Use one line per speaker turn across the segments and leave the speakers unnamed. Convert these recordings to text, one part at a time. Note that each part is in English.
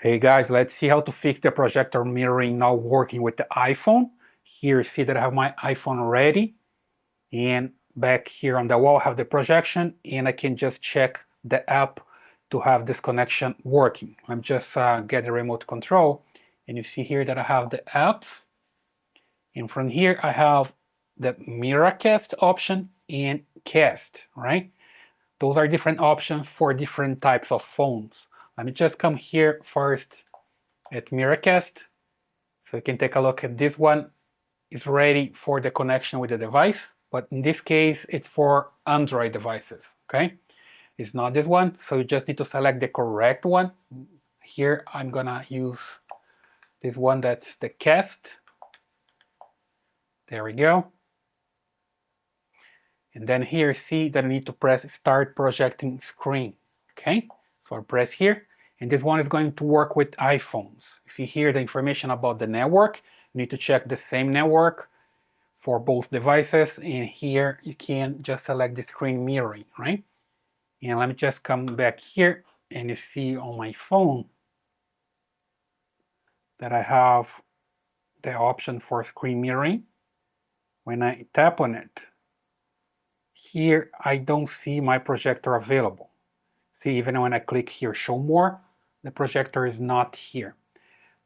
Hey guys, let's see how to fix the projector mirroring not working with the iPhone. Here, see that I have my iPhone ready, and back here on the wall I have the projection, and I can just check the app to have this connection working. I'm just get the remote control, and you see here that I have the apps, and from here I have the Miracast option and Cast, right? Those are different options for different types of phones. Let me just come here first at Miracast, so you can take a look at this one. It's ready for the connection with the device, but in this case it's for Android devices, okay? It's not this one, so you just need to select the correct one. Here I'm gonna use this one, that's the Cast. There we go. And then here, see that I need to press Start Projecting Screen, okay? So I press here, and this one is going to work with iPhones. You see here the information about the network. You need to check the same network for both devices, and here you can just select the screen mirroring, right? And let me just come back here, and you see on my phone that I have the option for screen mirroring. When I tap on it, here I don't see my projector available. See, even when I click here, show more, the projector is not here.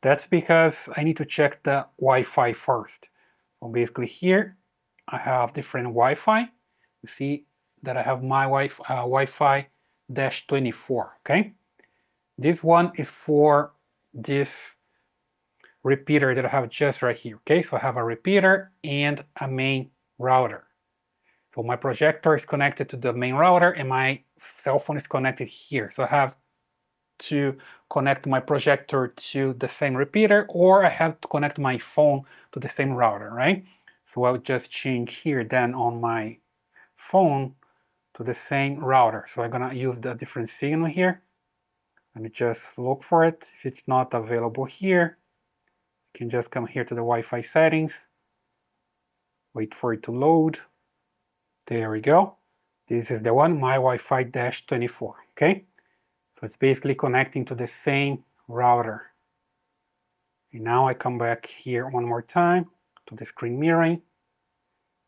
That's because I need to check the Wi-Fi first. So basically here, I have different Wi-Fi. You see that I have my Wi-Fi -24, okay? This one is for this repeater that I have just right here, okay? So I have a repeater and a main router. So my projector is connected to the main router and my cell phone is connected here. So I have to connect my projector to the same repeater, or I have to connect my phone to the same router, right? So I'll just change here then on my phone to the same router. So I'm gonna use the different signal here. Let me just look for it. If it's not available here, you can just come here to the Wi-Fi settings, wait for it to load. There we go. This is the one, my Wi-Fi -24, okay? So it's basically connecting to the same router. And now I come back here one more time to the screen mirroring.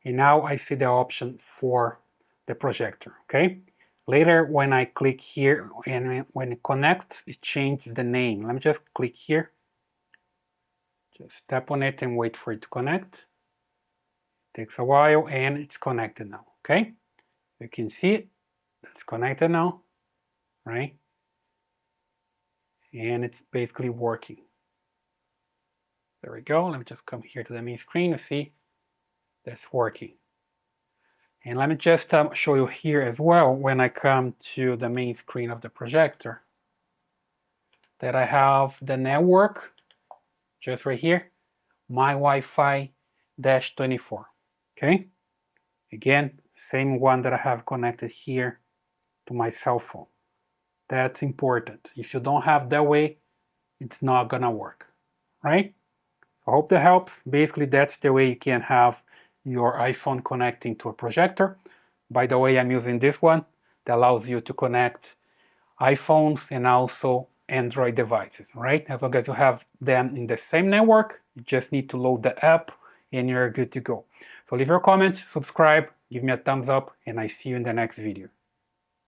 And now I see the option for the projector, okay? Later when I click here and when it connects, it changes the name. Let me just click here. Just tap on it and wait for it to connect. Takes a while and it's connected now, okay? You can see it, it's connected now, right? And it's basically working. There we go. Let me just come here to the main screen to see that's working. And let me just show you here as well, when I come to the main screen of the projector, that I have the network just right here, my Wi-Fi -24, okay? Again, same one that I have connected here to my cell phone. That's important. If you don't have that way, it's not gonna work, right? I hope that helps. Basically, that's the way you can have your iPhone connecting to a projector. By the way, I'm using this one that allows you to connect iPhones and also Android devices, right? As long as you have them in the same network, you just need to load the app and you're good to go. So leave your comments, subscribe, give me a thumbs up, and I see you in the next video.